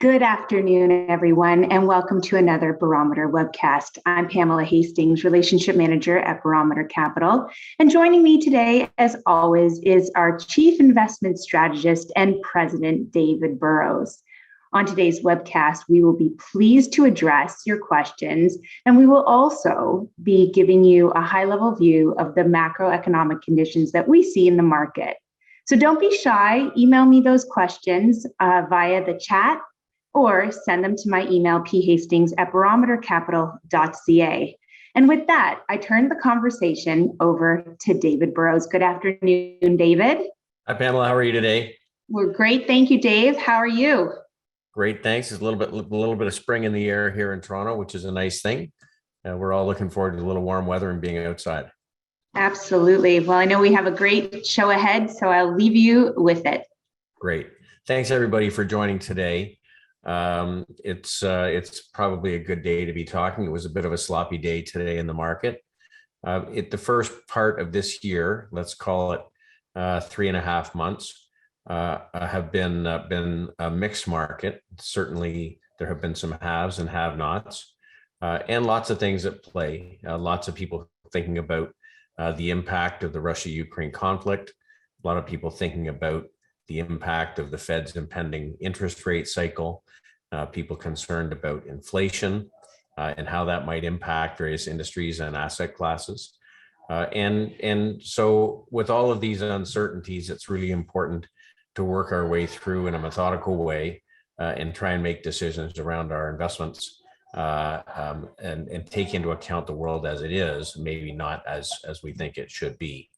Good afternoon, everyone, and welcome to another Barometer webcast. I'm Pamela Hastings, Relationship Manager at Barometer Capital. And joining me today, as always, is our Chief Investment Strategist and President, David Burrows. On today's webcast, we will be pleased to address your questions, and we will also be giving you a high-level view of the macroeconomic conditions that we see in the market. So don't be shy. Email me those questions via the chat, or send them to my email, phastings@barometercapital.ca. And with that, I turn the conversation over to David Burrows. Good afternoon, David. Hi, Pamela. How are you today? We're great. Thank you, Dave. How are you? Great, thanks. There's a little bit of spring in the air here in Toronto, which is a nice thing. We're all looking forward to a little warm weather and being outside. Absolutely. Well, I know we have a great show ahead, so I'll leave you with it. Great. Thanks, everybody, for joining today. It's probably a good day to be talking. It was a bit of a sloppy day today in the market. The first part of this year, let's call it 3.5 months, have been a mixed market. Certainly, there have been some haves and have-nots, and lots of things at play. Lots of people thinking about the impact of the Russia-Ukraine conflict. A lot of people thinking about the impact of the Fed's impending interest rate cycle, people concerned about inflation and how that might impact various industries and asset classes. And so with all of these uncertainties, it's really important to work our way through in a methodical way and try and make decisions around our investments and take into account the world as it is, maybe not as we think it should be.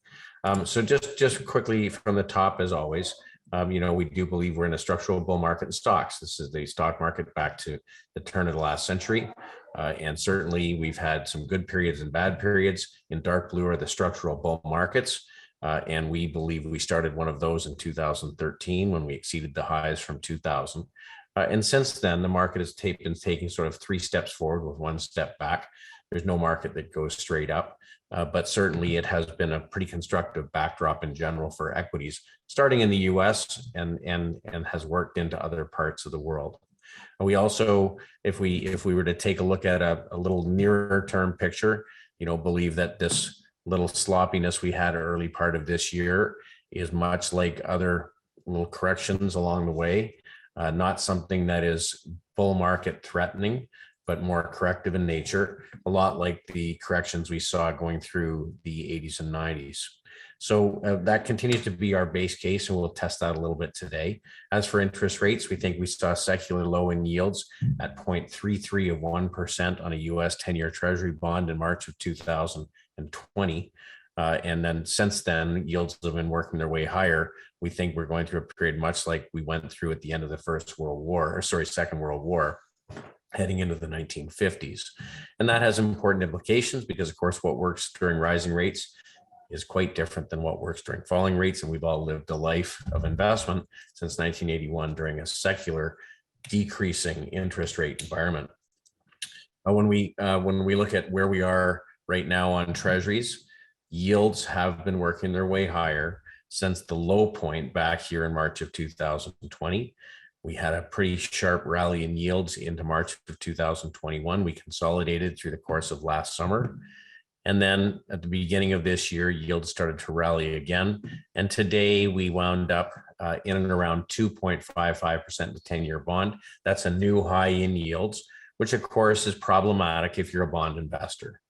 So just quickly from the top, as always, we do believe we're in a structural bull market in stocks. This is the stock market back to the turn of the last century. And certainly we've had some good periods and bad periods. In dark blue are the structural bull markets. And we believe we started one of those in 2013 when we exceeded the highs from 2000. And since then, the market has been taking sort of 3 steps forward with 1 step back. There's no market that goes straight up. But certainly it has been a pretty constructive backdrop in general for equities, starting in the US and has worked into other parts of the world. And we also, if we were to take a look at a little nearer term picture, believe that this little sloppiness we had early part of this year is much like other little corrections along the way, not something that is bull market threatening, but more corrective in nature, a lot like the corrections we saw going through the 80s and 90s. So that continues to be our base case, and we'll test that a little bit today. As for interest rates, we think we saw a secular low in yields at 0.33 of 1% on a US 10-year Treasury bond in March of 2020. And then since then, yields have been working their way higher. We think we're going through a period much like we went through at the end of the Second World War, heading into the 1950s. And that has important implications because, of course, what works during rising rates is quite different than what works during falling rates. And we've all lived a life of investment since 1981 during a secular decreasing interest rate environment. When we look at where we are right now on treasuries, yields have been working their way higher since the low point back here in March of 2020. We had a pretty sharp rally in yields into March of 2021. We consolidated through the course of last summer. And then at the beginning of this year, yields started to rally again. And today we wound up in and around 2.55% the 10-year bond. That's a new high in yields, which of course is problematic if you're a bond investor.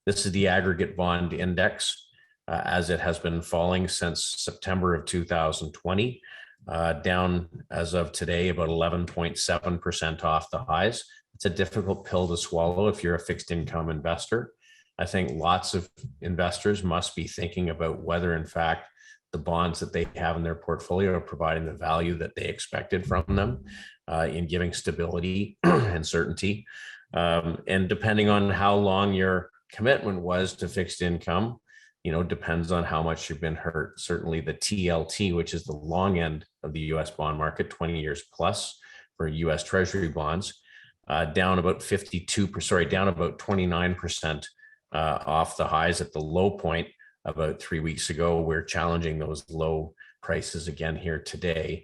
This is the aggregate bond index as it has been falling since September of 2020. Down as of today about 11.7% off the highs. It's a difficult pill to swallow if you're a fixed income investor. I think lots of investors must be thinking about whether, in fact, the bonds that they have in their portfolio are providing the value that they expected from them in giving stability and certainty. And depending on how long your commitment was to fixed income, depends on how much you've been hurt. Certainly the TLT, which is the long end of the US bond market, 20 years plus for US Treasury bonds, down about 29% off the highs at the low point about 3 weeks ago. We're challenging those low prices again here today.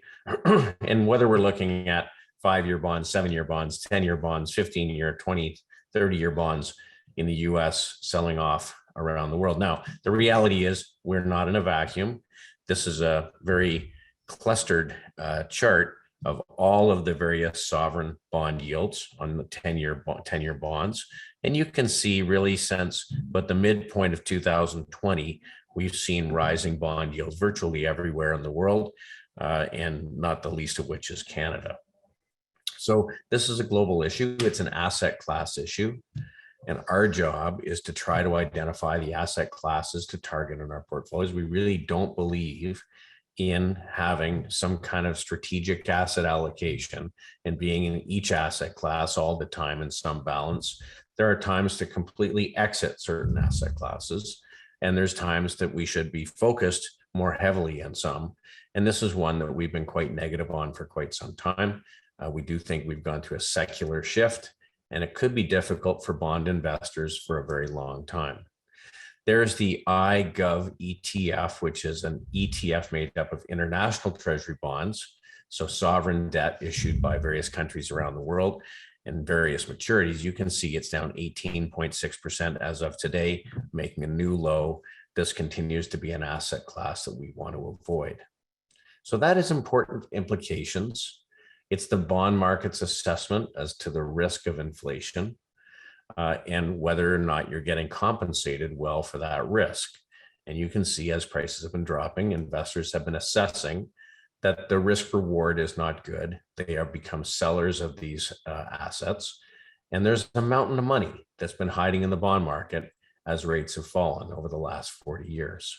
And whether we're looking at 5-year bonds, 7-year bonds, 10-year bonds, 15-year, 20, 30-year bonds in the US selling off around the world. Now, the reality is we're not in a vacuum. This is a very clustered chart of all of the various sovereign bond yields on the 10-year bonds. And you can see really since but the midpoint of 2020, we've seen rising bond yields virtually everywhere in the world, and not the least of which is Canada. So this is a global issue. It's an asset class issue. And our job is to try to identify the asset classes to target in our portfolios. We really don't believe in having some kind of strategic asset allocation and being in each asset class all the time in some balance. There are times to completely exit certain asset classes, and there's times that we should be focused more heavily in some. And this is one that we've been quite negative on for quite some time. We do think we've gone through a secular shift, and it could be difficult for bond investors for a very long time. There's the iGov ETF, which is an ETF made up of international treasury bonds, so sovereign debt issued by various countries around the world and various maturities. You can see it's down 18.6% as of today, making a new low. This continues to be an asset class that we want to avoid. So that is important implications. It's the bond market's assessment as to the risk of inflation and whether or not you're getting compensated well for that risk. And you can see as prices have been dropping, investors have been assessing that the risk reward is not good. They have become sellers of these assets. And there's a mountain of money that's been hiding in the bond market as rates have fallen over the last 40 years.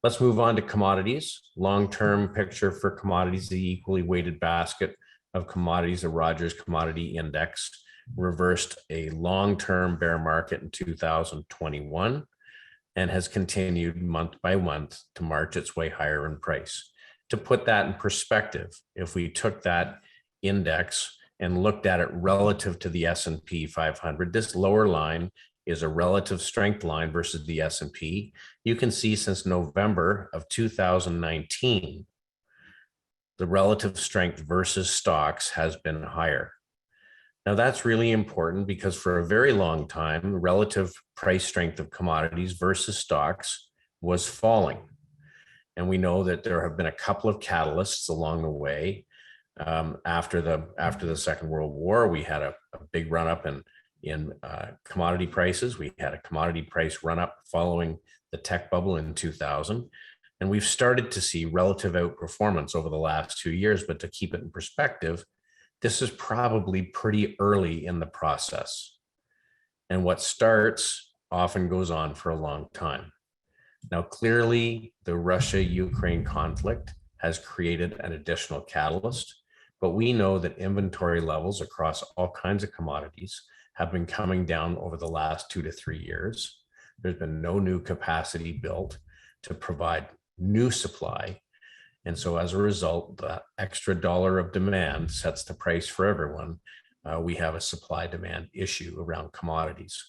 Let's move on to commodities. Long-term picture for commodities, the equally weighted basket of commodities, the Rogers Commodity Index, reversed a long-term bear market in 2021 and has continued month by month to march its way higher in price. To put that in perspective, if we took that index and looked at it relative to the S&P 500, this lower line is a relative strength line versus the S&P. You can see since November of 2019, the relative strength versus stocks has been higher. Now that's really important because for a very long time, the relative price strength of commodities versus stocks was falling. And we know that there have been a couple of catalysts along the way. After the Second World War, we had a big run up in commodity prices. We had a commodity price run up following the tech bubble in 2000. And we've started to see relative outperformance over the last 2 years. But to keep it in perspective, this is probably pretty early in the process. And what starts often goes on for a long time. Now, clearly, the Russia-Ukraine conflict has created an additional catalyst, but we know that inventory levels across all kinds of commodities have been coming down over the last 2 to 3 years. There's been no new capacity built to provide new supply. And so as a result, the extra dollar of demand sets the price for everyone. We have a supply demand issue around commodities.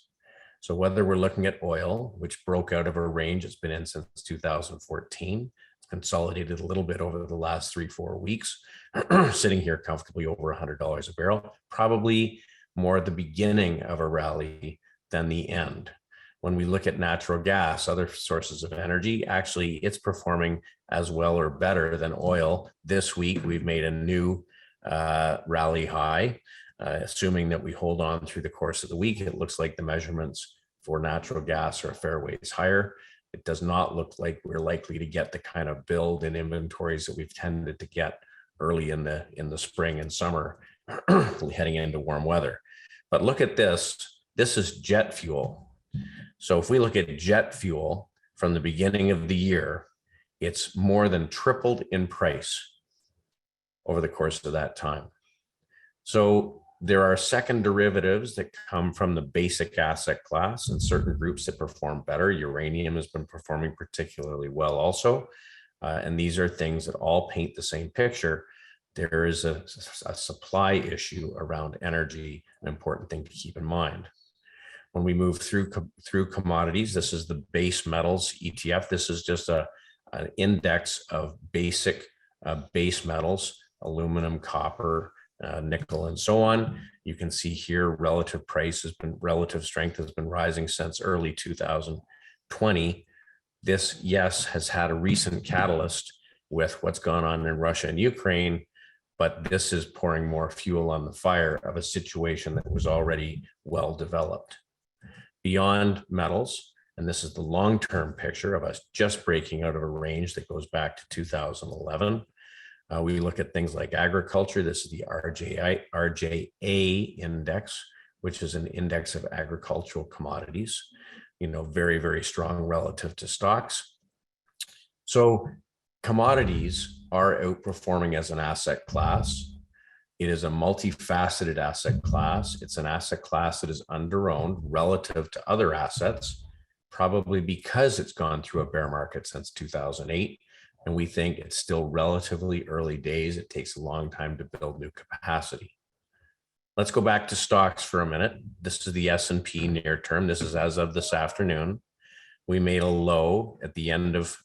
So whether we're looking at oil, which broke out of a range it's been in since 2014, it's consolidated a little bit over the last 3-4 weeks, sitting here comfortably over $100 a barrel, probably more at the beginning of a rally than the end. When we look at natural gas, other sources of energy, actually it's performing as well or better than oil. This week, we've made a new rally high, assuming that we hold on through the course of the week. It looks like the measurements for natural gas are a fair ways higher. It does not look like we're likely to get the kind of build in inventories that we've tended to get early in the spring and summer, heading into warm weather. But look at this. This is jet fuel. So if we look at jet fuel from the beginning of the year, it's more than tripled in price over the course of that time. So there are second derivatives that come from the basic asset class and certain groups that perform better. Uranium has been performing particularly well also. And these are things that all paint the same picture. There is a supply issue around energy, an important thing to keep in mind. When we move through commodities, this is the base metals ETF. This is just an index of basic base metals, aluminum, copper, nickel, and so on. You can see here relative strength has been rising since early 2020. This, yes, has had a recent catalyst with what's gone on in Russia and Ukraine, but this is pouring more fuel on the fire of a situation that was already well developed. Beyond metals, and this is the long-term picture of us just breaking out of a range that goes back to 2011. We look at things like agriculture. This is the RJA index, which is an index of agricultural commodities, very, very strong relative to stocks. So commodities are outperforming as an asset class. It is a multifaceted asset class. It's an asset class that is underowned relative to other assets, probably because it's gone through a bear market since 2008. And we think it's still relatively early days. It takes a long time to build new capacity. Let's go back to stocks for a minute. This is the S&P near term. This is as of this afternoon. We made a low at the end of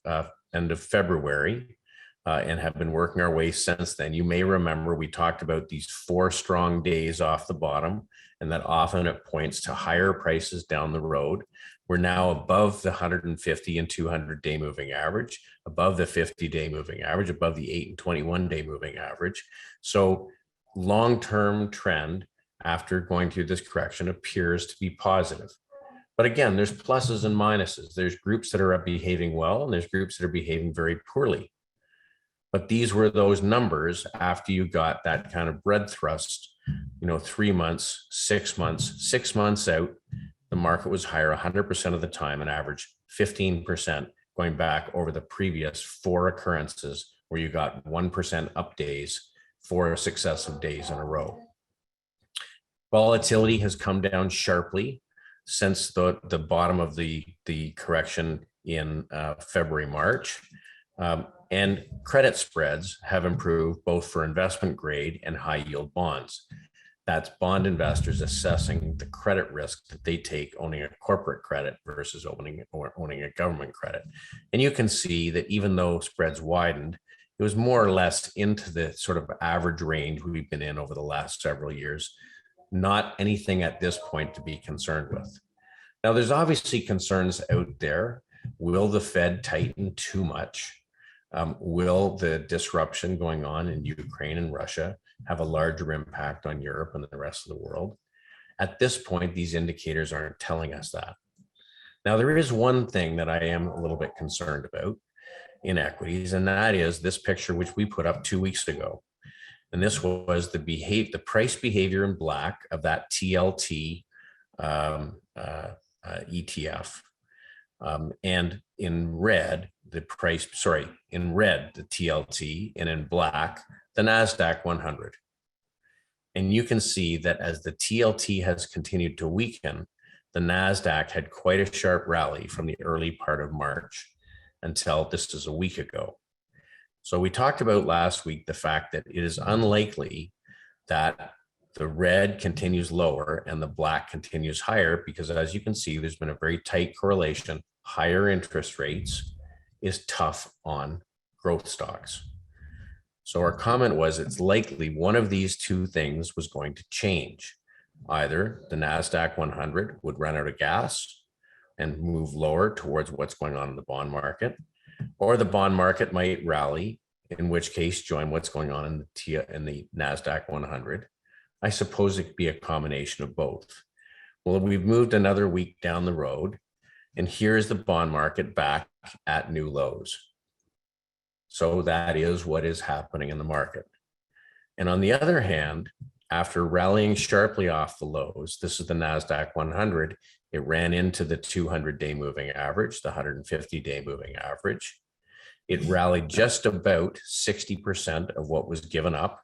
February and have been working our way since then. You may remember we talked about these 4 strong days off the bottom, and that often it points to higher prices down the road. We're now above the 150 and 200 day moving average, above the 50-day moving average, above the 8 and 21-day moving average. So long-term trend after going through this correction appears to be positive. But again, there's pluses and minuses. There's groups that are behaving well, and there's groups that are behaving very poorly. But these were those numbers after you got that kind of bread thrust, 3 months, 6 months, 6 months out, the market was higher 100% of the time, an average 15% going back over the previous 4 occurrences where you got 1% up days, 4 successive days in a row. Volatility has come down sharply since the bottom of the correction in February, March. And credit spreads have improved both for investment grade and high yield bonds. That's bond investors assessing the credit risk that they take owning a corporate credit versus owning a government credit. And you can see that even though spreads widened, it was more or less into the sort of average range we've been in over the last several years. Not anything at this point to be concerned with. Now, there's obviously concerns out there. Will the Fed tighten too much? Will the disruption going on in Ukraine and Russia have a larger impact on Europe and the rest of the world? At this point, these indicators aren't telling us that. Now, there is one thing that I am a little bit concerned about in equities, and that is this picture, which we put up 2 weeks ago. And this was the price behavior in black of that TLT ETF. And in red, the TLT, and in black, the NASDAQ 100. And you can see that as the TLT has continued to weaken, the NASDAQ had quite a sharp rally from the early part of March until this is a week ago. So we talked about last week the fact that it is unlikely that the red continues lower and the black continues higher, because as you can see, there's been a very tight correlation. Higher interest rates is tough on growth stocks. So our comment was it's likely one of these two things was going to change. Either the NASDAQ 100 would run out of gas and move lower towards what's going on in the bond market, or the bond market might rally, in which case join what's going on in the NASDAQ 100. I suppose it could be a combination of both. Well, we've moved another week down the road, and here's the bond market back at new lows. So that is what is happening in the market. And on the other hand, after rallying sharply off the lows, this is the NASDAQ 100, it ran into the 200-day moving average, the 150-day moving average. It rallied just about 60% of what was given up,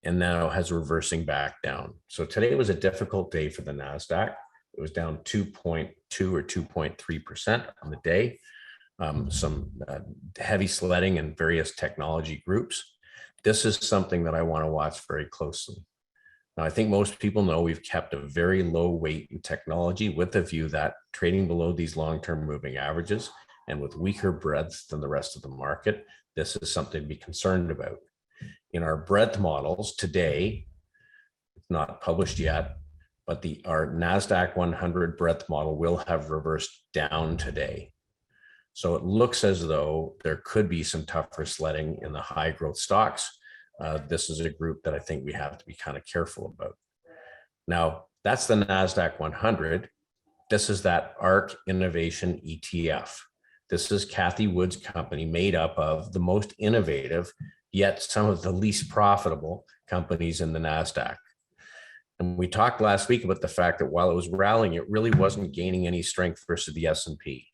and now has reversing back down. So today was a difficult day for the NASDAQ. It was down 2.2 or 2.3% on the day. Some heavy sledding in various technology groups. This is something that I want to watch very closely. Now, I think most people know we've kept a very low weight in technology with the view that trading below these long-term moving averages and with weaker breadth than the rest of the market, this is something to be concerned about. In our breadth models today, it's not published yet, but our NASDAQ 100 breadth model will have reversed down today. So it looks as though there could be some tougher sledding in the high growth stocks. This is a group that I think we have to be kind of careful about. Now, that's the NASDAQ 100. This is that ARC Innovation ETF. This is Kathy Wood's company, made up of the most innovative, yet some of the least profitable companies in the NASDAQ. And we talked last week about the fact that while it was rallying, it really wasn't gaining any strength versus the S&P.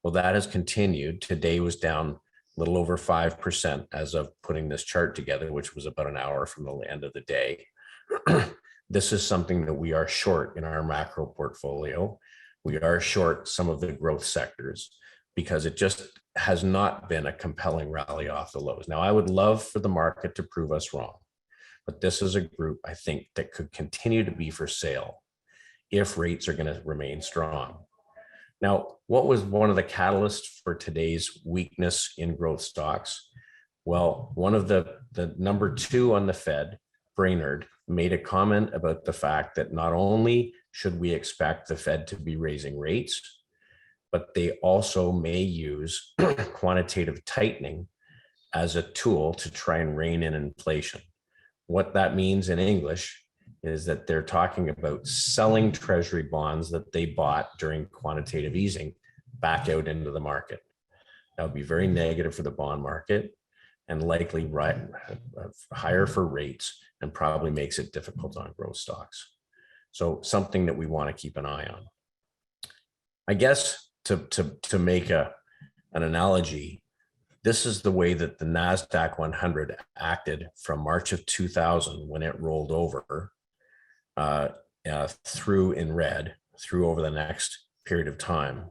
Well, that has continued. Today was down a little over 5% as of putting this chart together, which was about an hour from the end of the day. This is something that we are short in our macro portfolio. We are short some of the growth sectors because it just has not been a compelling rally off the lows. Now, I would love for the market to prove us wrong, but this is a group I think that could continue to be for sale if rates are going to remain strong. Now, what was one of the catalysts for today's weakness in growth stocks? Well, one of the number two on the Fed, Brainerd, made a comment about the fact that not only should we expect the Fed to be raising rates, but they also may use quantitative tightening as a tool to try and rein in inflation. What that means in English is that they're talking about selling treasury bonds that they bought during quantitative easing back out into the market. That would be very negative for the bond market and likely higher for rates and probably makes it difficult on growth stocks. So something that we want to keep an eye on. I guess to make an analogy, this is the way that the NASDAQ 100 acted from March of 2000 when it rolled over through in red, through over the next period of time.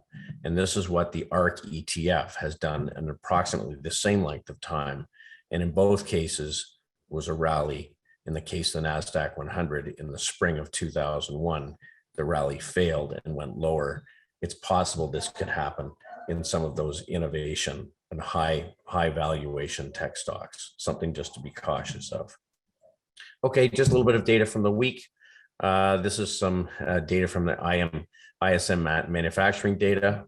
And this is what the ARC ETF has done in approximately the same length of time. And in both cases was a rally. In the case of the NASDAQ 100 in the spring of 2001, the rally failed and went lower. It's possible this could happen in some of those innovation and high valuation tech stocks, something just to be cautious of. Okay, just a little bit of data from the week. This is some data from the ISM manufacturing data.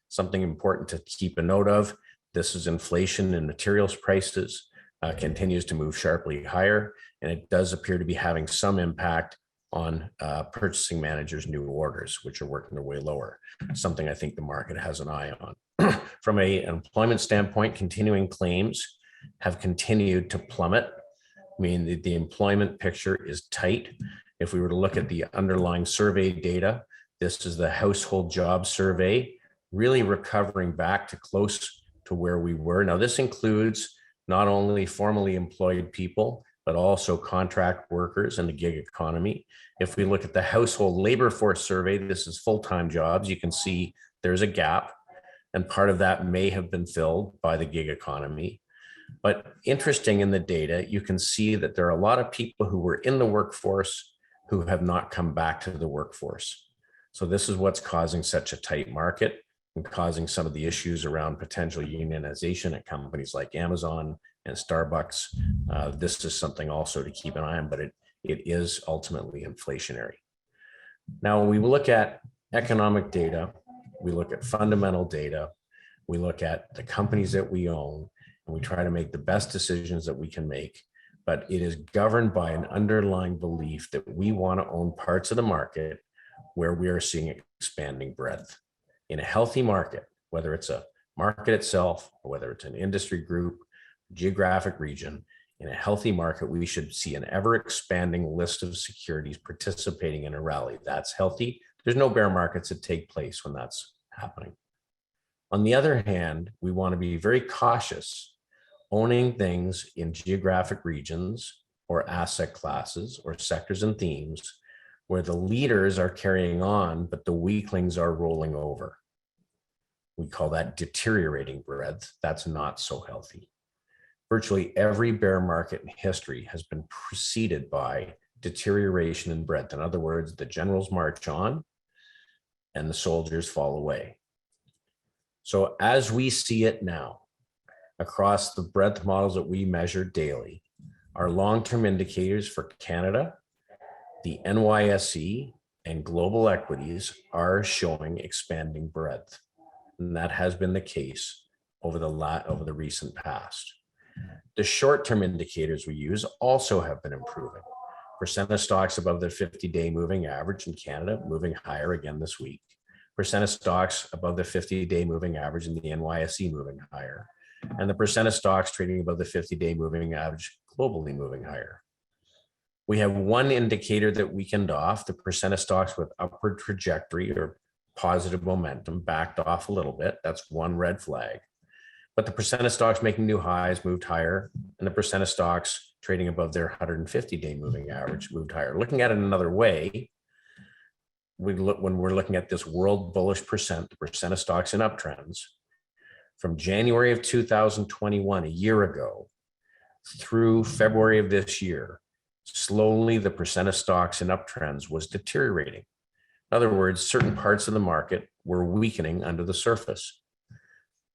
Something important to keep a note of. This is inflation in materials prices, continues to move sharply higher, and it does appear to be having some impact on purchasing managers' new orders, which are working their way lower. Something I think the market has an eye on. From an employment standpoint, continuing claims have continued to plummet. I mean, the employment picture is tight. If we were to look at the underlying survey data, this is the household job survey, really recovering back to close to where we were. Now, this includes not only formally employed people, but also contract workers and the gig economy. If we look at the household labor force survey, this is full-time jobs. You can see there's a gap, and part of that may have been filled by the gig economy. But interesting in the data, you can see that there are a lot of people who were in the workforce who have not come back to the workforce. So this is what's causing such a tight market and causing some of the issues around potential unionization at companies like Amazon and Starbucks. This is something also to keep an eye on, but it is ultimately inflationary. Now, when we look at economic data, we look at fundamental data, we look at the companies that we own, and we try to make the best decisions that we can make. But it is governed by an underlying belief that we want to own parts of the market where we are seeing expanding breadth. In a healthy market, whether it's a market itself, or whether it's an industry group, geographic region, in a healthy market, we should see an ever expanding list of securities participating in a rally. That's healthy. There's no bear markets that take place when that's happening. On the other hand, we want to be very cautious owning things in geographic regions or asset classes or sectors and themes where the leaders are carrying on, but the weaklings are rolling over. We call that deteriorating breadth. That's not so healthy. Virtually every bear market in history has been preceded by deterioration in breadth. In other words, the generals march on and the soldiers fall away. So as we see it now, across the breadth models that we measure daily, our long-term indicators for Canada, the NYSE, and global equities are showing expanding breadth. And that has been the case over the recent past. The short-term indicators we use also have been improving. Percent of stocks above the 50-day moving average in Canada moving higher again this week. Percent of stocks above the 50-day moving average in the NYSE moving higher. And the percent of stocks trading above the 50-day moving average globally moving higher. We have one indicator that weakened off, the percent of stocks with upward trajectory or positive momentum backed off a little bit. That's one red flag. But the percent of stocks making new highs moved higher, and the percent of stocks trading above their 150-day moving average moved higher. Looking at it another way, when we're looking at this world bullish percent, the percent of stocks in uptrends, from January of 2021, a year ago, through February of this year, slowly the percent of stocks in uptrends was deteriorating. In other words, certain parts of the market were weakening under the surface.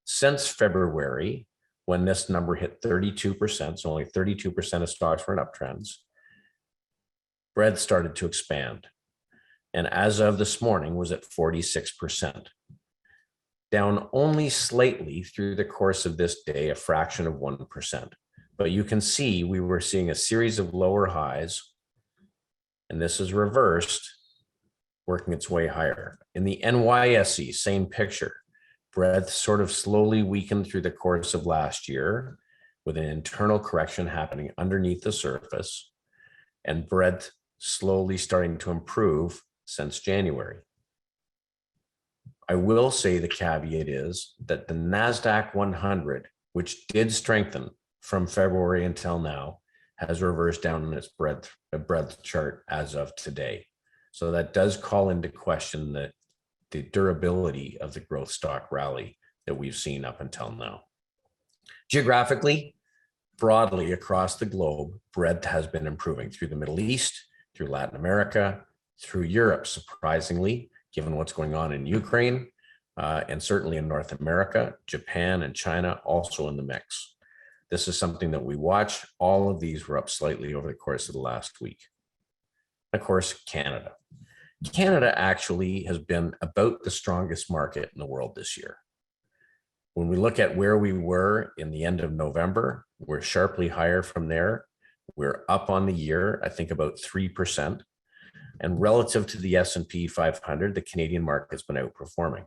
Since February, when this number hit 32%, so only 32% of stocks were in uptrends, breadth started to expand. And as of this morning was at 46%. Down only slightly through the course of this day, a fraction of 1%. But you can see we were seeing a series of lower highs, and this is reversed, working its way higher. In the NYSE, same picture. Breadth sort of slowly weakened through the course of last year with an internal correction happening underneath the surface, and breadth slowly starting to improve since January. I will say the caveat is that the NASDAQ 100, which did strengthen from February until now, has reversed down in its breadth chart as of today. So that does call into question the durability of the growth stock rally that we've seen up until now. Geographically, broadly across the globe, breadth has been improving through the Middle East, through Latin America, through Europe, surprisingly, given what's going on in Ukraine, and certainly in North America, Japan and China also in the mix. This is something that we watch. All of these were up slightly over the course of the last week. Of course, Canada. Canada actually has been about the strongest market in the world this year. When we look at where we were in the end of November, we're sharply higher from there. We're up on the year, I think about 3%. And relative to the S&P 500, the Canadian market's been outperforming.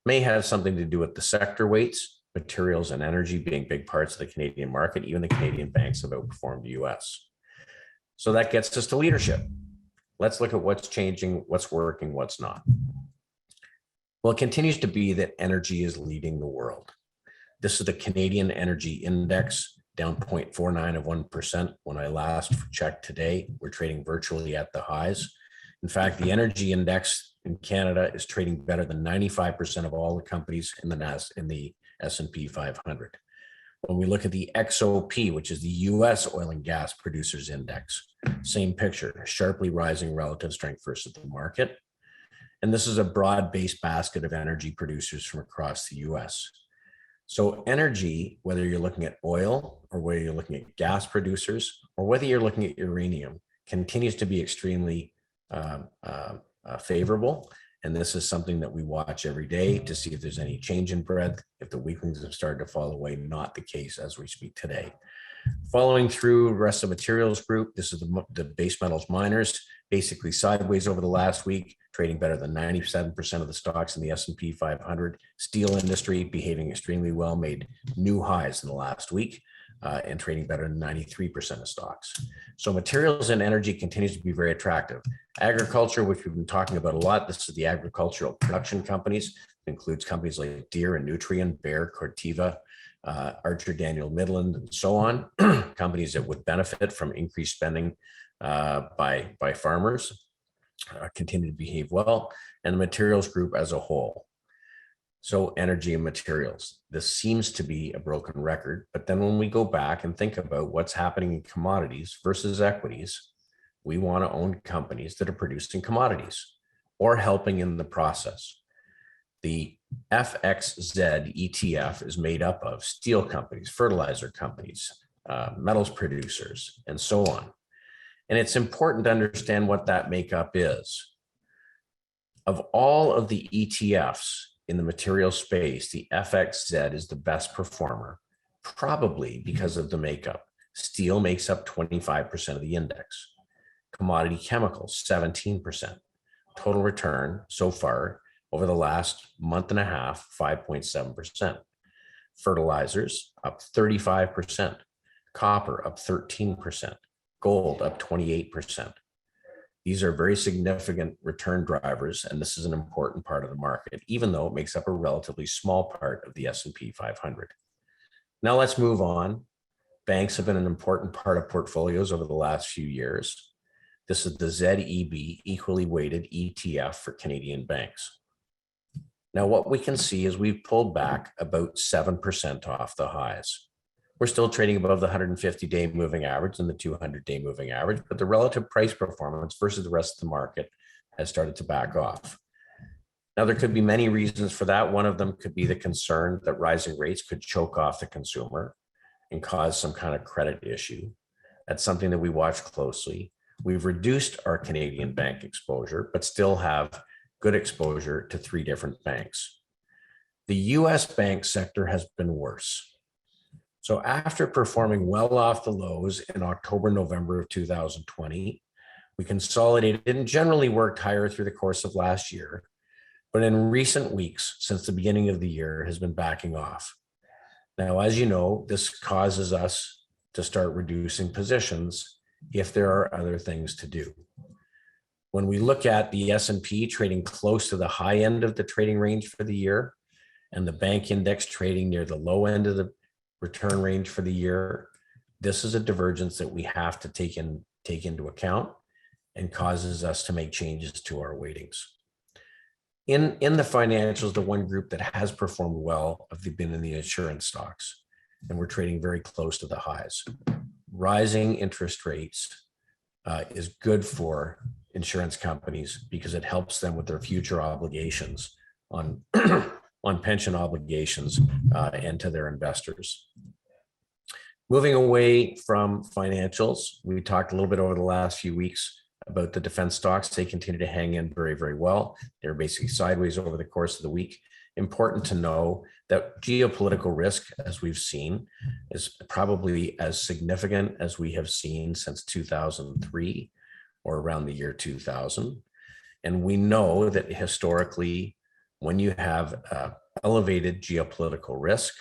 May have something to do with the sector weights, materials and energy being big parts of the Canadian market. Even the Canadian banks have outperformed the US. So that gets us to leadership. Let's look at what's changing, what's working, what's not. Well, it continues to be that energy is leading the world. This is the Canadian Energy Index, down 0.49 of 1%. When I last checked today, we're trading virtually at the highs. In fact, the energy index in Canada is trading better than 95% of all the companies in the S&P 500. When we look at the XOP, which is the US Oil and Gas Producers Index, same picture, sharply rising relative strength versus the market. And this is a broad-based basket of energy producers from across the US. So energy, whether you're looking at oil or whether you're looking at gas producers or whether you're looking at uranium, continues to be extremely favorable. And this is something that we watch every day to see if there's any change in breadth, if the weaklings have started to fall away. Not the case as we speak today. Following through the rest of the materials group, this is the base metals miners, basically sideways over the last week, trading better than 97% of the stocks in the S&P 500. Steel industry behaving extremely well, made new highs in the last week, and trading better than 93% of stocks. So materials and energy continues to be very attractive. Agriculture, which we've been talking about a lot, this is the agricultural production companies. It includes companies like Deere and Nutrien, Bayer, Corteva, Archer Daniel Midland, and so on. Companies that would benefit from increased spending by farmers continue to behave well, and the materials group as a whole. So energy and materials, this seems to be a broken record. But then when we go back and think about what's happening in commodities versus equities, we want to own companies that are producing commodities or helping in the process. The FXZ ETF is made up of steel companies, fertilizer companies, metals producers, and so on. And it's important to understand what that makeup is. Of all of the ETFs in the material space, the FXZ is the best performer, probably because of the makeup. Steel makes up 25% of the index. Commodity chemicals, 17%. Total return so far over the last month and a half, 5.7%. Fertilizers up 35%. Copper up 13%. Gold up 28%. These are very significant return drivers, and this is an important part of the market, even though it makes up a relatively small part of the S&P 500. Now let's move on. Banks have been an important part of portfolios over the last few years. This is the ZEB equally weighted ETF for Canadian banks. Now what we can see is we've pulled back about 7% off the highs. We're still trading above the 150-day moving average and the 200-day moving average, but the relative price performance versus the rest of the market has started to back off. Now, there could be many reasons for that. One of them could be the concern that rising rates could choke off the consumer and cause some kind of credit issue. That's something that we watch closely. We've reduced our Canadian bank exposure, but still have good exposure to 3 different banks. The US bank sector has been worse. So after performing well off the lows in October, November of 2020, we consolidated and generally worked higher through the course of last year, but in recent weeks, since the beginning of the year, has been backing off. Now, as you know, this causes us to start reducing positions if there are other things to do. When we look at the S&P trading close to the high end of the trading range for the year, and the bank index trading near the low end of the return range for the year, this is a divergence that we have to take into account and causes us to make changes to our weightings. In the financials, the one group that has performed well have been in the insurance stocks, and we're trading very close to the highs. Rising interest rates is good for insurance companies because it helps them with their future obligations on on pension obligations and to their investors. Moving away from financials, we talked a little bit over the last few weeks about the defense stocks. They continue to hang in very, very well. They're basically sideways over the course of the week. Important to know that geopolitical risk, as we've seen, is probably as significant as we have seen since 2003 or around the year 2000. And we know that historically, when you have elevated geopolitical risk,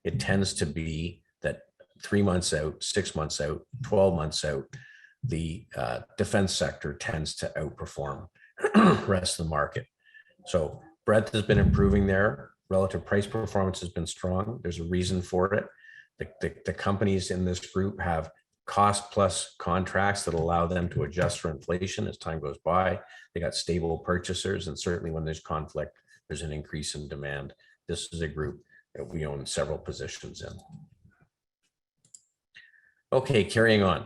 it tends to be that 3 months out, 6 months out, 12 months out, the defense sector tends to outperform the rest of the market. So breadth has been improving there. Relative price performance has been strong. There's a reason for it. The companies in this group have cost plus contracts that allow them to adjust for inflation as time goes by. They got stable purchasers, and certainly when there's conflict, there's an increase in demand. This is a group that we own several positions in. Okay, carrying on.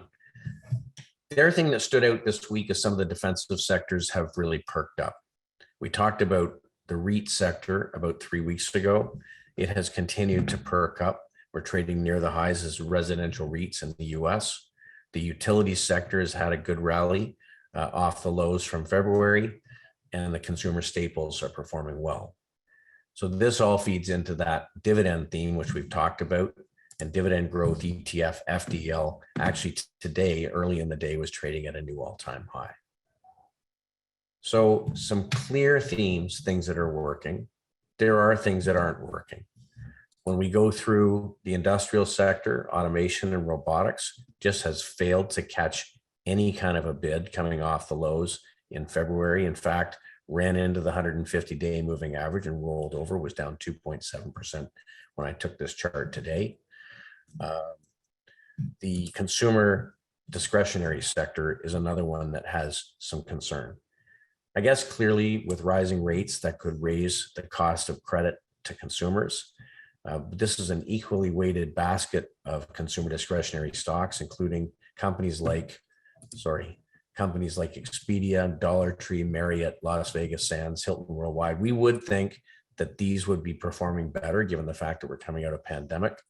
The other thing that stood out this week is some of the defensive sectors have really perked up. We talked about the REIT sector about 3 weeks ago. It has continued to perk up. We're trading near the highs as residential REITs in the US. The utility sector has had a good rally off the lows from February, and the consumer staples are performing well. So this all feeds into that dividend theme, which we've talked about, and dividend growth ETF FDL actually today, early in the day, was trading at a new all-time high. So some clear themes, things that are working. There are things that aren't working. When we go through the industrial sector, automation and robotics just has failed to catch any kind of a bid coming off the lows in February. In fact, ran into the 150-day moving average and rolled over, was down 2.7% when I took this chart today. The consumer discretionary sector is another one that has some concern. I guess clearly with rising rates that could raise the cost of credit to consumers. This is an equally weighted basket of consumer discretionary stocks, including companies like Expedia, Dollar Tree, Marriott, Las Vegas Sands, Hilton Worldwide. We would think that these would be performing better given the fact that we're coming out of pandemic.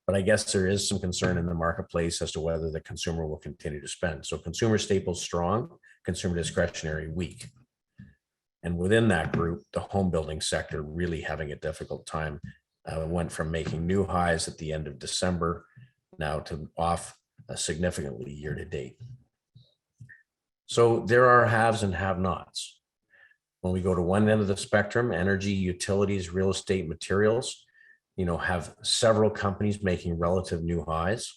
But I guess there is some concern in the marketplace as to whether the consumer will continue to spend. So consumer staples strong, consumer discretionary weak. And within that group, the home building sector really having a difficult time. Went from making new highs at the end of December now to off significantly year to date. So there are haves and have-nots. When we go to one end of the spectrum, energy, utilities, real estate, materials, have several companies making relative new highs.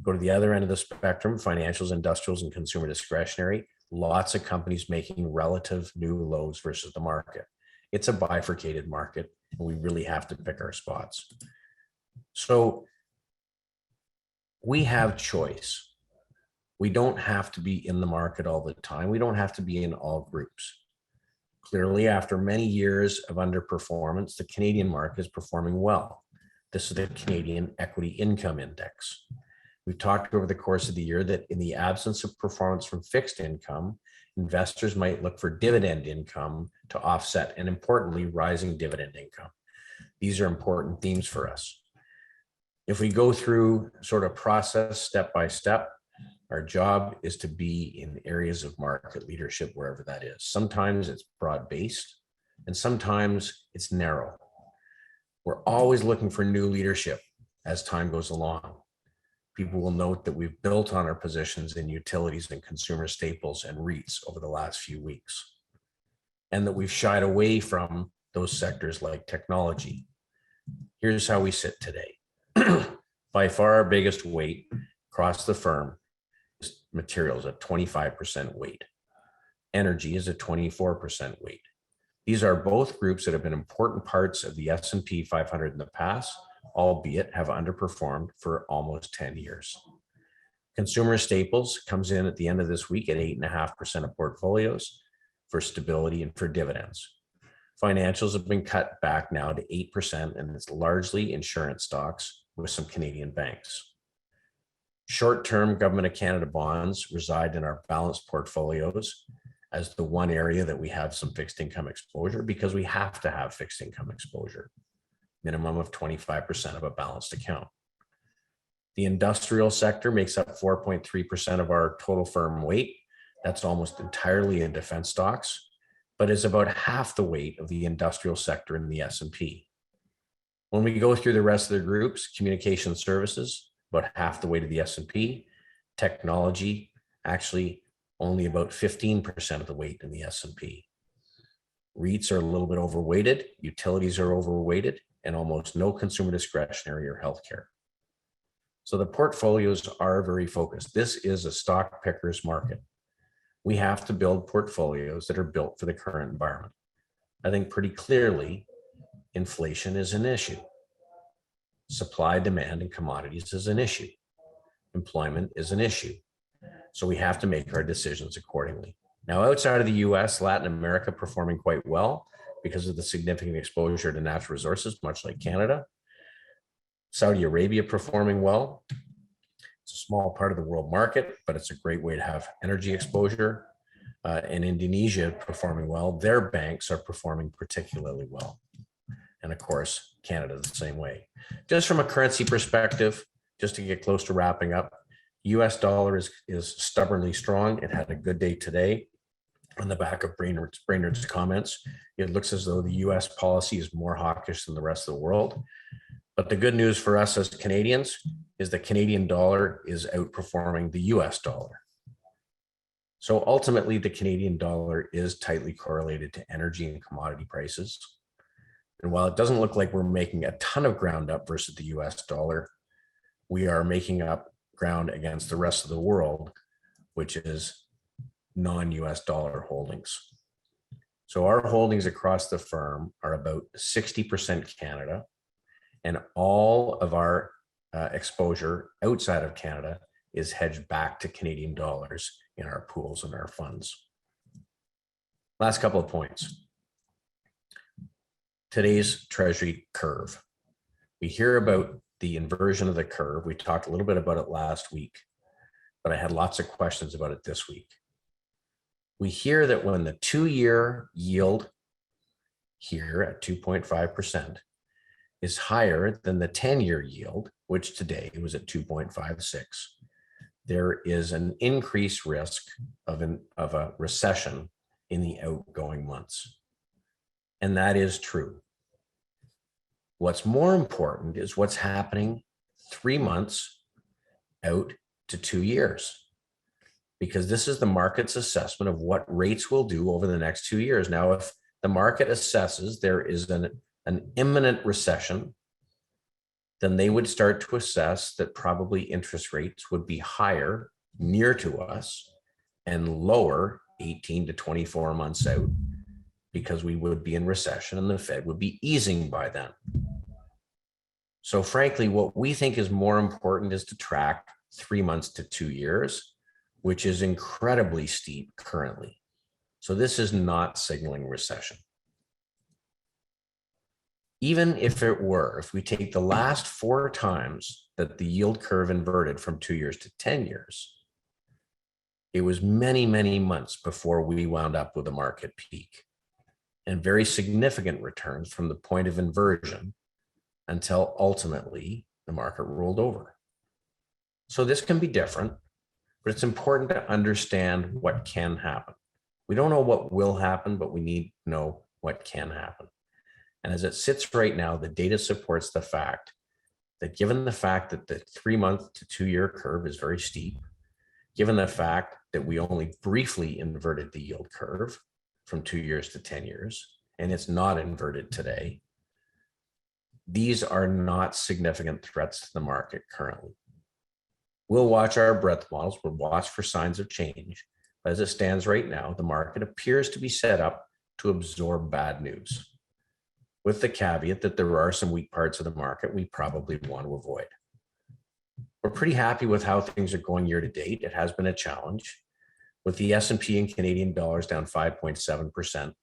Go to the other end of the spectrum, financials, industrials, and consumer discretionary, lots of companies making relative new lows versus the market. It's a bifurcated market, and we really have to pick our spots. So we have choice. We don't have to be in the market all the time. We don't have to be in all groups. Clearly, after many years of underperformance, the Canadian market is performing well. This is the Canadian Equity Income Index. We've talked over the course of the year that in the absence of performance from fixed income, investors might look for dividend income to offset, and importantly, rising dividend income. These are important themes for us. If we go through sort of process step by step, our job is to be in areas of market leadership, wherever that is. Sometimes it's broad-based, and sometimes it's narrow. We're always looking for new leadership as time goes along. People will note that we've built on our positions in utilities and consumer staples and REITs over the last few weeks, and that we've shied away from those sectors like technology. Here's how we sit today. By far our biggest weight across the firm is materials at 25% weight. Energy is at 24% weight. These are both groups that have been important parts of the S&P 500 in the past, albeit have underperformed for almost 10 years. Consumer staples comes in at the end of this week at 8.5% of portfolios for stability and for dividends. Financials have been cut back now to 8%, and it's largely insurance stocks with some Canadian banks. Short-term Government of Canada bonds reside in our balanced portfolios as the one area that we have some fixed income exposure, because we have to have fixed income exposure, minimum of 25% of a balanced account. The industrial sector makes up 4.3% of our total firm weight. That's almost entirely in defense stocks, but is about half the weight of the industrial sector in the S&P. When we go through the rest of the groups, communication services, about half the weight of the S&P, technology, actually only about 15% of the weight in the S&P. REITs are a little bit overweighted, utilities are overweighted, and almost no consumer discretionary or healthcare. So the portfolios are very focused. This is a stock picker's market. We have to build portfolios that are built for the current environment. I think pretty clearly, inflation is an issue. Supply, demand, and commodities is an issue. Employment is an issue. So we have to make our decisions accordingly. Now, outside of the US, Latin America performing quite well because of the significant exposure to natural resources, much like Canada. Saudi Arabia performing well. It's a small part of the world market, but it's a great way to have energy exposure. And Indonesia performing well. Their banks are performing particularly well. And of course, Canada the same way. Just from a currency perspective, just to get close to wrapping up, US dollar is stubbornly strong. It had a good day today. On the back of Brainerd's comments, it looks as though the US policy is more hawkish than the rest of the world. But the good news for us as Canadians is the Canadian dollar is outperforming the US dollar. So ultimately, the Canadian dollar is tightly correlated to energy and commodity prices. And while it doesn't look like we're making a ton of ground up versus the US dollar, we are making up ground against the rest of the world, which is non-US dollar holdings. So our holdings across the firm are about 60% Canada, and all of our exposure outside of Canada is hedged back to Canadian dollars in our pools and our funds. Last couple of points. Today's Treasury curve. We hear about the inversion of the curve. We talked a little bit about it last week, but I had lots of questions about it this week. We hear that when the 2-year yield here at 2.5% is higher than the 10-year yield, which today was at 2.56. There is an increased risk of a recession in the outgoing months. And that is true. What's more important is what's happening 3 months out to 2 years, because this is the market's assessment of what rates will do over the next 2 years. Now, if the market assesses there is an imminent recession, then they would start to assess that probably interest rates would be higher near to us and lower 18 to 24 months out, because we would be in recession and the Fed would be easing by then. So frankly, what we think is more important is to track 3 months to 2 years, which is incredibly steep currently. So this is not signaling recession. Even if it were, if we take the last 4 times that the yield curve inverted from 2 years to 10 years, it was many, many months before we wound up with a market peak, and very significant returns from the point of inversion until ultimately the market rolled over. So this can be different, but it's important to understand what can happen. We don't know what will happen, but we need to know what can happen. And as it sits right now, the data supports the fact that given the fact that the 3 month to 2 year curve is very steep, given the fact that we only briefly inverted the yield curve from 2 years to 10 years, and it's not inverted today, these are not significant threats to the market currently. We'll watch our breadth models, we'll watch for signs of change. But as it stands right now, the market appears to be set up to absorb bad news, with the caveat that there are some weak parts of the market we probably want to avoid. We're pretty happy with how things are going year to date. It has been a challenge, with the S&P in Canadian dollars down 5.7%,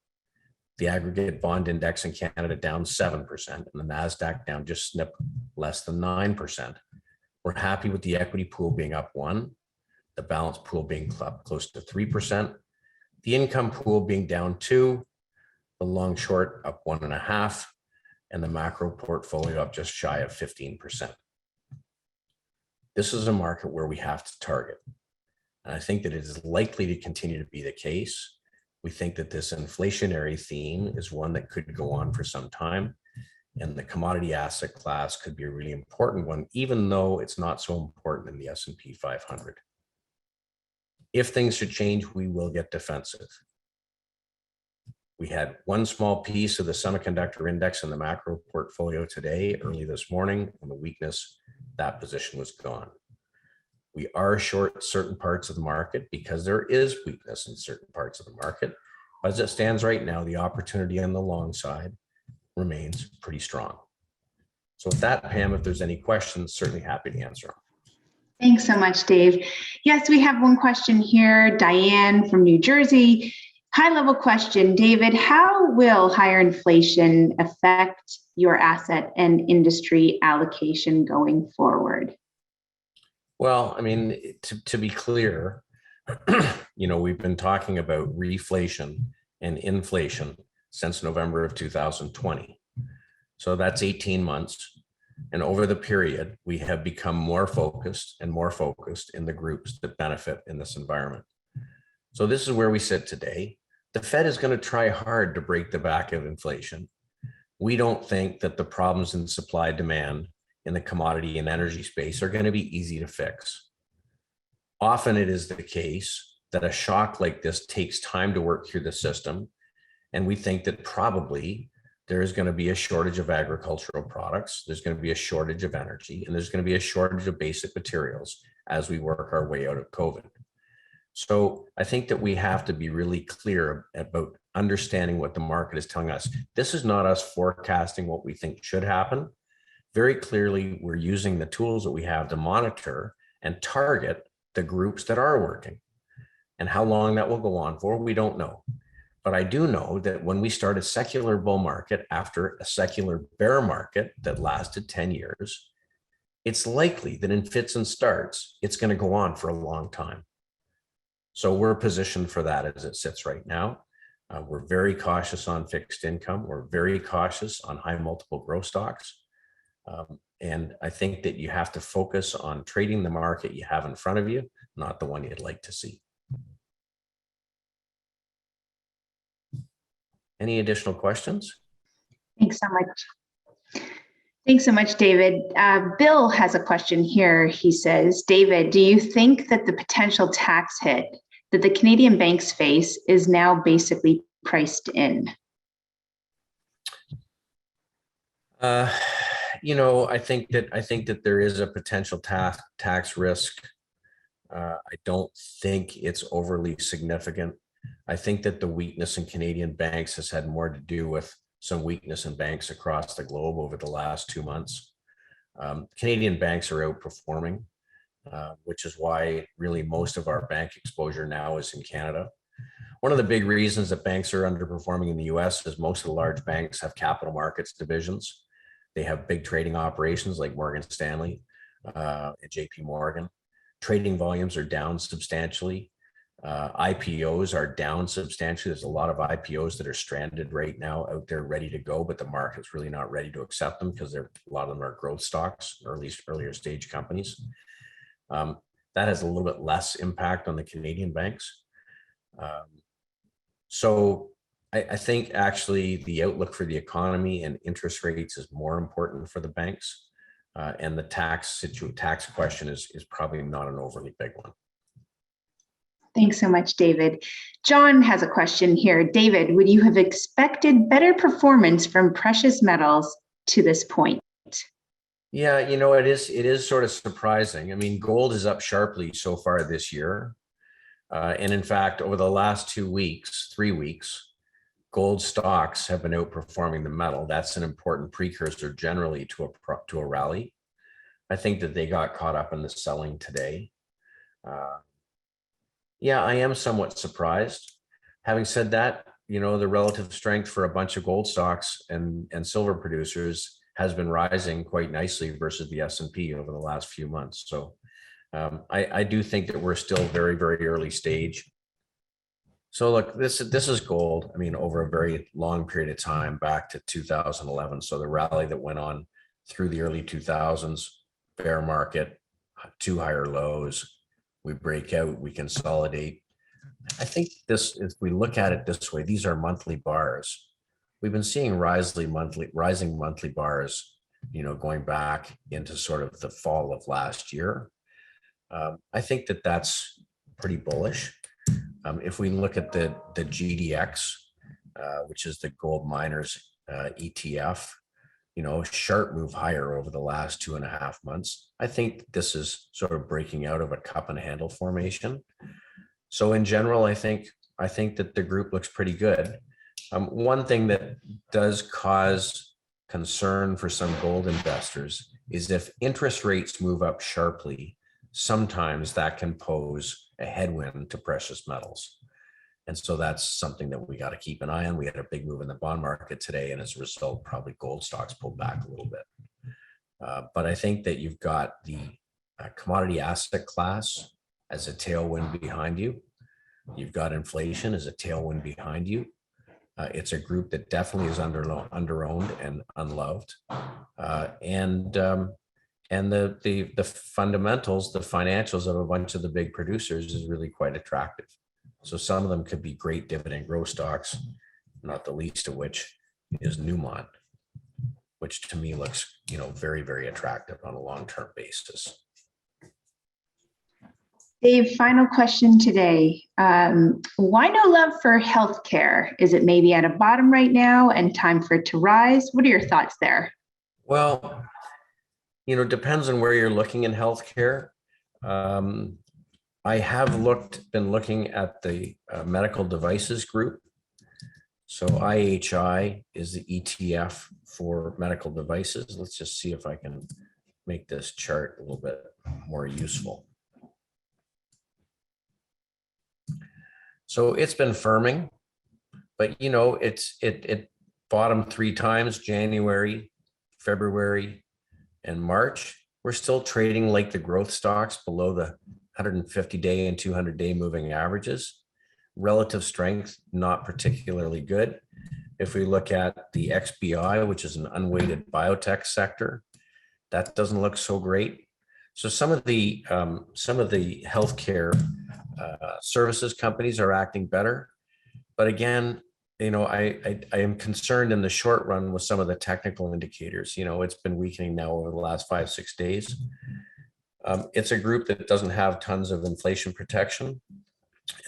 the aggregate bond index in Canada down 7%, and the NASDAQ down just snip less than 9%. We're happy with the equity pool being up 1%, the balance pool being up close to 3%, the income pool being down 2%, the long short up 1.5%, and the macro portfolio up just shy of 15%. This is a market where we have to target. And I think that it is likely to continue to be the case. We think that this inflationary theme is one that could go on for some time, and the commodity asset class could be a really important one, even though it's not so important in the S&P 500. If things should change, we will get defensive. We had one small piece of the semiconductor index in the macro portfolio today, early this morning, and the weakness, that position was gone. We are short certain parts of the market because there is weakness in certain parts of the market. But as it stands right now, the opportunity on the long side remains pretty strong. So with that, Pam, if there's any questions, certainly happy to answer them. Thanks so much, Dave. Yes, we have one question here. Diane from New Jersey. High level question, David, how will higher inflation affect your asset and industry allocation going forward? Well, I mean, to be clear, we've been talking about reflation and inflation since November of 2020. So that's 18 months. And over the period, we have become more focused in the groups that benefit in this environment. So this is where we sit today. The Fed is going to try hard to break the back of inflation. We don't think that the problems in supply demand in the commodity and energy space are going to be easy to fix. Often it is the case that a shock like this takes time to work through the system. And we think that probably there is going to be a shortage of agricultural products, there's going to be a shortage of energy, and there's going to be a shortage of basic materials as we work our way out of COVID. So I think that we have to be really clear about understanding what the market is telling us. This is not us forecasting what we think should happen. Very clearly, we're using the tools that we have to monitor and target the groups that are working. And how long that will go on for, we don't know. But I do know that when we start a secular bull market after a secular bear market that lasted 10 years, it's likely that in fits and starts, it's going to go on for a long time. So we're positioned for that as it sits right now. We're very cautious on fixed income. We're very cautious on high multiple growth stocks. And I think that you have to focus on trading the market you have in front of you, not the one you'd like to see. Any additional questions? Thanks so much. Thanks so much, David. Bill has a question here. He says, David, do you think that the potential tax hit that the Canadian banks face is now basically priced in? I think that there is a potential tax risk. I don't think it's overly significant. I think that the weakness in Canadian banks has had more to do with some weakness in banks across the globe over the last 2 months. Canadian banks are outperforming, which is why really most of our bank exposure now is in Canada. One of the big reasons that banks are underperforming in the US is most of the large banks have capital markets divisions. They have big trading operations like Morgan Stanley and JP Morgan. Trading volumes are down substantially. IPOs are down substantially. There's a lot of IPOs that are stranded right now out there ready to go, but the market's really not ready to accept them because a lot of them are growth stocks, or at least earlier stage companies. That has a little bit less impact on the Canadian banks. So I think actually the outlook for the economy and interest rates is more important for the banks. And the tax question is probably not an overly big one. Thanks so much, David. John has a question here. David, would you have expected better performance from precious metals to this point? Yeah, it is sort of surprising. I mean, gold is up sharply so far this year. And in fact, over the last 3 weeks, gold stocks have been outperforming the metal. That's an important precursor generally to a rally. I think that they got caught up in the selling today. Yeah, I am somewhat surprised. Having said that, the relative strength for a bunch of gold stocks and silver producers has been rising quite nicely versus the S&P over the last few months. So I do think that we're still very, very early stage. So look, this is gold. I mean, over a very long period of time, back to 2011. So the rally that went on through the early 2000s, bear market, 2 higher lows. We break out, we consolidate. I think if we look at it this way, these are monthly bars. We've been seeing rising monthly bars, going back into sort of the fall of last year. I think that that's pretty bullish. If we look at the GDX, which is the gold miners ETF, sharp move higher over the last 2.5 months. I think this is sort of breaking out of a cup and handle formation. So in general, I think that the group looks pretty good. One thing that does cause concern for some gold investors is if interest rates move up sharply, sometimes that can pose a headwind to precious metals. And so that's something that we got to keep an eye on. We had a big move in the bond market today, and as a result, probably gold stocks pulled back a little bit. But I think that you've got the commodity asset class as a tailwind behind you. You've got inflation as a tailwind behind you. It's a group that definitely is underowned and unloved. And the fundamentals, the financials of a bunch of the big producers is really quite attractive. So some of them could be great dividend growth stocks, not the least of which is Newmont, which to me looks, very, very attractive on a long-term basis. Dave, final question today. Why no love for healthcare? Is it maybe at a bottom right now and time for it to rise? What are your thoughts there? Well, depends on where you're looking in healthcare. I have been looking at the medical devices group. So IHI is the ETF for medical devices. Let's just see if I can make this chart a little bit more useful. So it's been firming, but it bottomed 3 times, January, February, and March. We're still trading like the growth stocks below the 150-day and 200-day moving averages. relative strength, not particularly good. If we look at the XBI, which is an unweighted biotech sector, that doesn't look so great. So some of the healthcare services companies are acting better, but again, I am concerned in the short run with some of the technical indicators. It's been weakening now over the last 5-6 days. It's a group that doesn't have tons of inflation protection,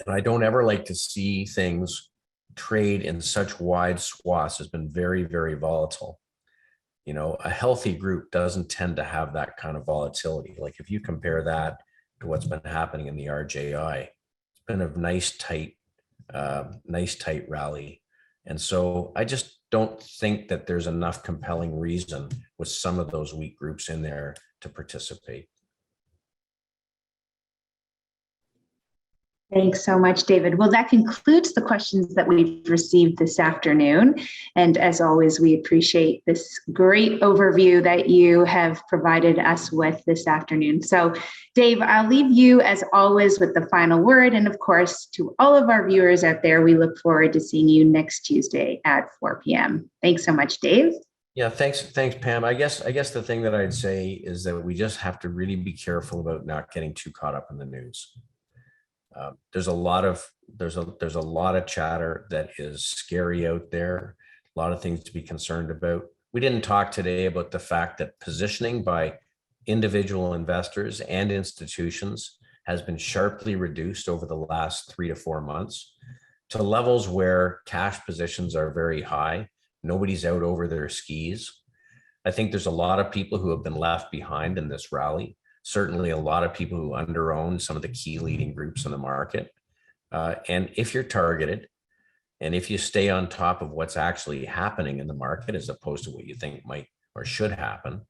and I don't ever like to see things trade in such wide swaths. Has been very, very volatile. A healthy group doesn't tend to have that kind of volatility. Like if you compare that to what's been happening in the RJI, it's been a nice tight rally. And so I just don't think that there's enough compelling reason with some of those weak groups in there to participate. Thanks so much, David. Well, that concludes the questions that we've received this afternoon. And as always, we appreciate this great overview that you have provided us with this afternoon. So, Dave, I'll leave you, as always, with the final word. And of course, to all of our viewers out there, we look forward to seeing you next Tuesday at 4 p.m. Thanks so much, Dave. Yeah, thanks, Pam. I guess the thing that I'd say is that we just have to really be careful about not getting too caught up in the news. There's a lot of chatter that is scary out there, a lot of things to be concerned about. We didn't talk today about the fact that positioning by individual investors and institutions has been sharply reduced over the last 3 to 4 months to levels where cash positions are very high. Nobody's out over their skis. I think there's a lot of people who have been left behind in this rally. Certainly a lot of people who underown some of the key leading groups in the market. And if you're targeted, and if you stay on top of what's actually happening in the market, as opposed to what you think might or should happen,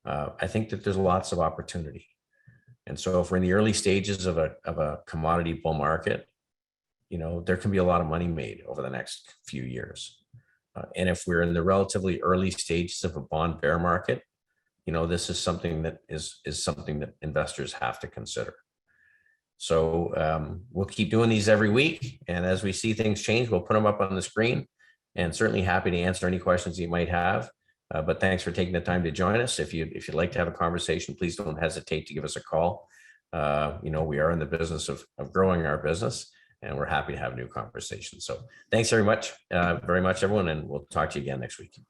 I think that there's lots of opportunity. And so if we're in the early stages of a commodity bull market, there can be a lot of money made over the next few years. And if we're in the relatively early stages of a bond bear market, this is something that is something that investors have to consider. So we'll keep doing these every week. And as we see things change, we'll put them up on the screen, and certainly happy to answer any questions you might have. But thanks for taking the time to join us. If you'd like to have a conversation, please don't hesitate to give us a call. We are in the business of growing our business, and we're happy to have new conversations. So thanks very much, everyone. And we'll talk to you again next week.